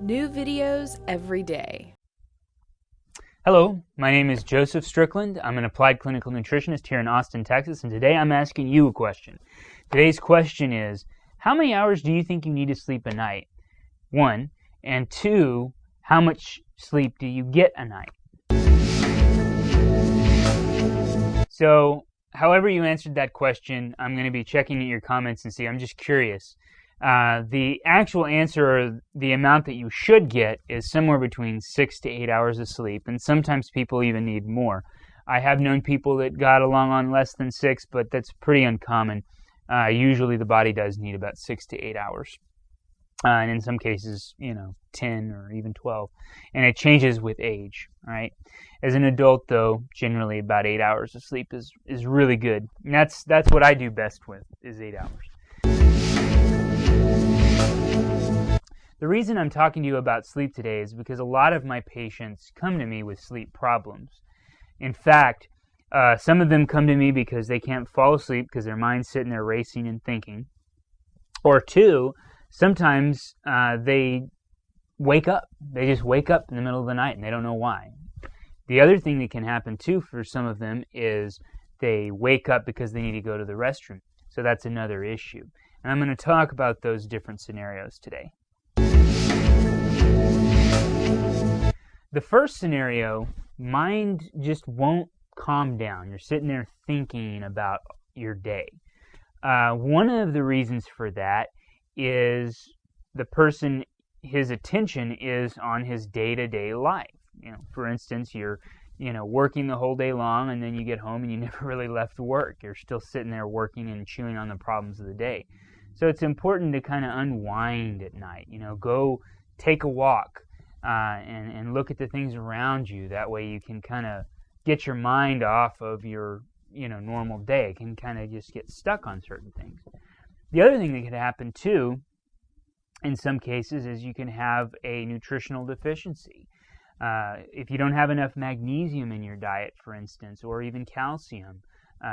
New videos every day. Hello, my name is Joseph Stickland. I'm an applied clinical nutritionist here in Austin, Texas, and today I'm asking you a question. Today's question is, how many hours do you think you need to sleep a night? 1, and 2, how much sleep do you get a night? So, however you answered that question, I'm going to be checking at your comments and see. I'm just curious. The actual answer, or the amount that you should get, is somewhere between 6 to 8 hours of sleep, and sometimes people even need more. I have known people that got along on less than 6, but that's pretty uncommon. Usually the body does need about 6 to 8 hours, and in some cases, 10 or even 12, and it changes with age. All right. As an adult, though, generally about 8 hours of sleep is really good. And that's what I do best with, is 8 hours. The reason I'm talking to you about sleep today is because a lot of my patients come to me with sleep problems. In fact, some of them come to me because they can't fall asleep because their mind's sitting there racing and thinking. Or 2, sometimes they wake up. They just wake up in the middle of the night and they don't know why. The other thing that can happen too for some of them is they wake up because they need to go to the restroom. So that's another issue. And I'm going to talk about those different scenarios today. The first scenario, mind just won't calm down. You're sitting there thinking about your day. One of the reasons for that is the person, his attention is on his day-to-day life. For instance, you're working the whole day long, and then you get home and you never really left work. You're still sitting there working and chewing on the problems of the day. So it's important to kind of unwind at night. Go take a walk and look at the things around you. That way you can kind of get your mind off of your normal day. It can kind of just get stuck on certain things. The other thing that could happen too, in some cases, is you can have a nutritional deficiency. If you don't have enough magnesium in your diet, for instance, or even calcium,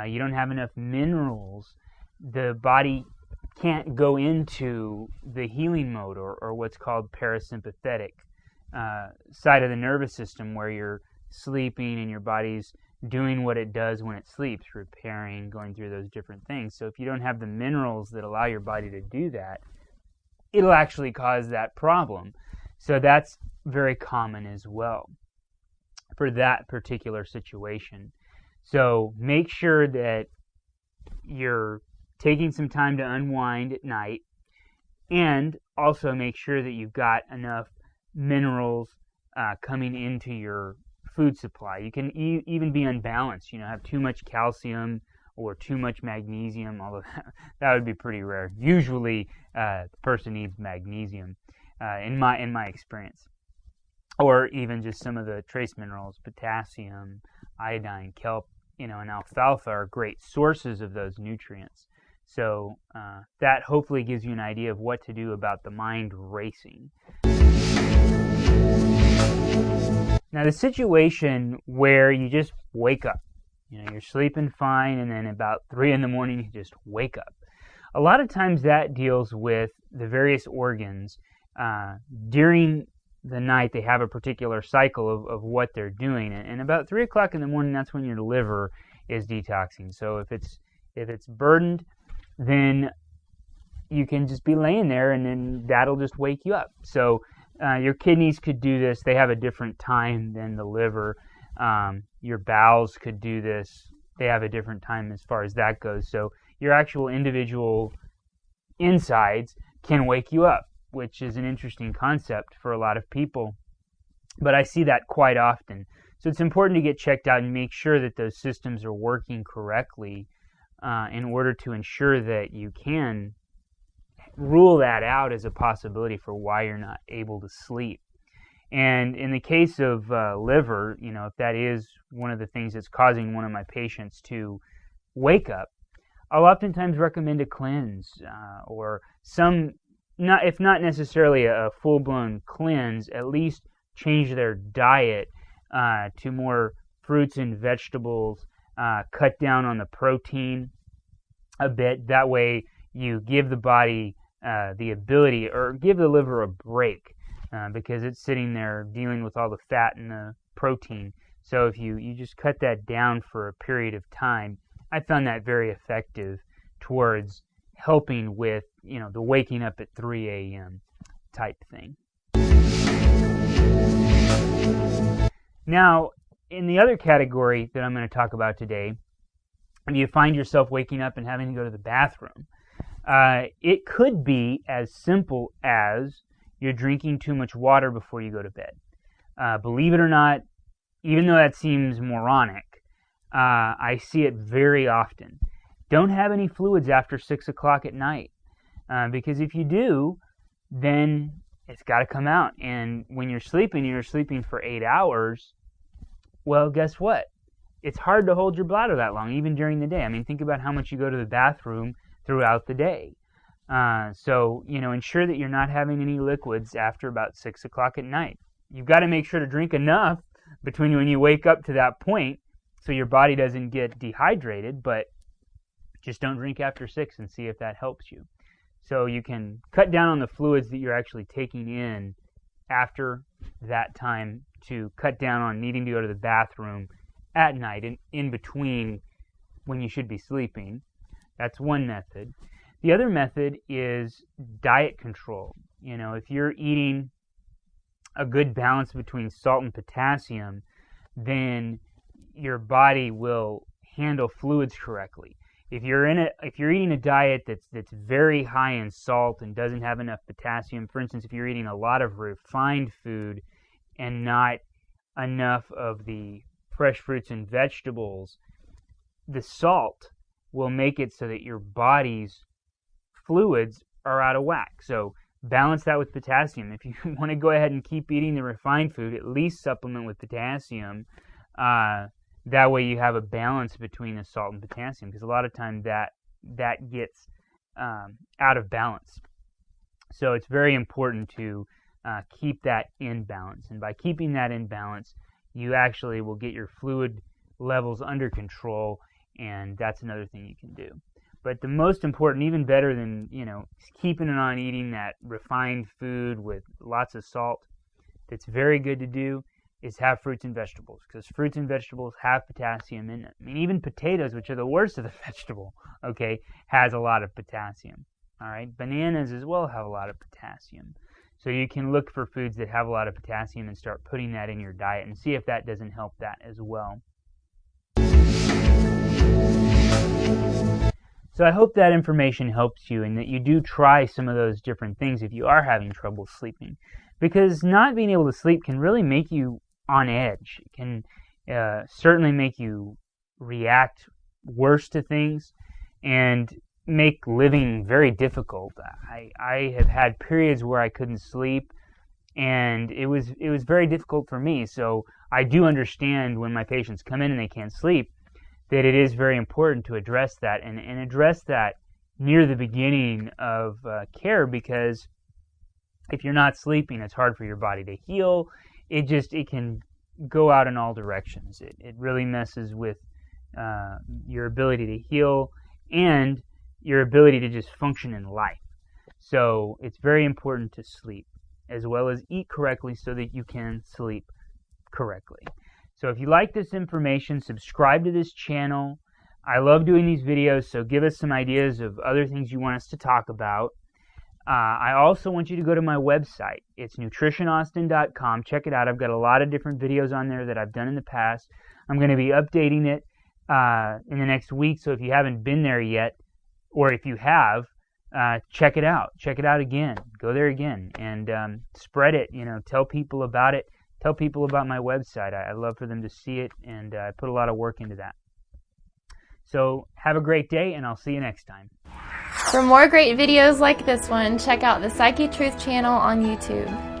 you don't have enough minerals, the body can't go into the healing mode, or what's called parasympathetic side of the nervous system, where you're sleeping and your body's doing what it does when it sleeps, repairing, going through those different things. So if you don't have the minerals that allow your body to do that, it'll actually cause that problem. So that's very common as well for that particular situation. So make sure that you're taking some time to unwind at night, and also make sure that you've got enough minerals coming into your food supply. You can even be unbalanced, have too much calcium or too much magnesium, although that would be pretty rare. Usually the person needs magnesium in my experience. Or even just some of the trace minerals, potassium, iodine, kelp, and alfalfa are great sources of those nutrients. So that hopefully gives you an idea of what to do about the mind racing. Now, the situation where you just wake up, you're sleeping fine, and then about 3 in the morning you just wake up. A lot of times that deals with the various organs. During the night, they have a particular cycle of what they're doing, and about 3 o'clock in the morning, that's when your liver is detoxing. So if it's burdened, then you can just be laying there, and then that'll just wake you up. So your kidneys could do this. They have a different time than the liver. Your bowels could do this. They have a different time as far as that goes. So your actual individual insides can wake you up, which is an interesting concept for a lot of people. But I see that quite often. So it's important to get checked out and make sure that those systems are working correctly in order to ensure that you can rule that out as a possibility for why you're not able to sleep. And in the case of liver, if that is one of the things that's causing one of my patients to wake up, I'll oftentimes recommend a cleanse or if not necessarily a full-blown cleanse, at least change their diet to more fruits and vegetables, cut down on the protein a bit. That way you give the body the ability, or give the liver a break because it's sitting there dealing with all the fat and the protein. So if you just cut that down for a period of time, I found that very effective towards helping with, the waking up at 3 a.m. type thing. Now, in the other category that I'm going to talk about today, if you find yourself waking up and having to go to the bathroom, it could be as simple as you're drinking too much water before you go to bed. Believe it or not, even though that seems moronic, I see it very often. Don't have any fluids after 6 o'clock at night, because if you do, then it's got to come out. And when you're sleeping for 8 hours, well, guess what? It's hard to hold your bladder that long, even during the day. I mean, think about how much you go to the bathroom throughout the day. So, ensure that you're not having any liquids after about 6 o'clock at night. You've got to make sure to drink enough between when you wake up to that point so your body doesn't get dehydrated, but just don't drink after 6 and see if that helps you. So you can cut down on the fluids that you're actually taking in after that time to cut down on needing to go to the bathroom at night and in between when you should be sleeping. That's one method. The other method is diet control. If you're eating a good balance between salt and potassium, then your body will handle fluids correctly. If you're eating a diet that's very high in salt and doesn't have enough potassium, for instance, if you're eating a lot of refined food and not enough of the fresh fruits and vegetables, the salt will make it so that your body's fluids are out of whack. So balance that with potassium. If you want to go ahead and keep eating the refined food, at least supplement with potassium. That way you have a balance between the salt and potassium, because a lot of times that gets out of balance. So it's very important to keep that in balance. And by keeping that in balance, you actually will get your fluid levels under control, and that's another thing you can do. But the most important, even better than, keeping it on eating that refined food with lots of salt, that's very good to do, is have fruits and vegetables, because fruits and vegetables have potassium in it. I mean, even potatoes, which are the worst of the vegetable, has a lot of potassium. All right, bananas as well have a lot of potassium. So you can look for foods that have a lot of potassium and start putting that in your diet and see if that doesn't help that as well. So I hope that information helps you and that you do try some of those different things if you are having trouble sleeping. Because not being able to sleep can really make you on edge. It can certainly make you react worse to things and make living very difficult. I have had periods where I couldn't sleep, and it was very difficult for me. So I do understand when my patients come in and they can't sleep, that it is very important to address that and address that near the beginning of care, because if you're not sleeping, it's hard for your body to heal. It can go out in all directions. It really messes with your ability to heal and your ability to just function in life. So it's very important to sleep as well as eat correctly so that you can sleep correctly. So if you like this information, subscribe to this channel. I love doing these videos, so give us some ideas of other things you want us to talk about. I also want you to go to my website. It's nutritionaustin.com. Check it out. I've got a lot of different videos on there that I've done in the past. I'm going to be updating it in the next week, so if you haven't been there yet, or if you have, check it out. Check it out again. Go there again and spread it. Tell people about it. Tell people about my website. I love for them to see it, and I put a lot of work into that. So have a great day, and I'll see you next time. For more great videos like this one, check out the Psychetruth channel on YouTube.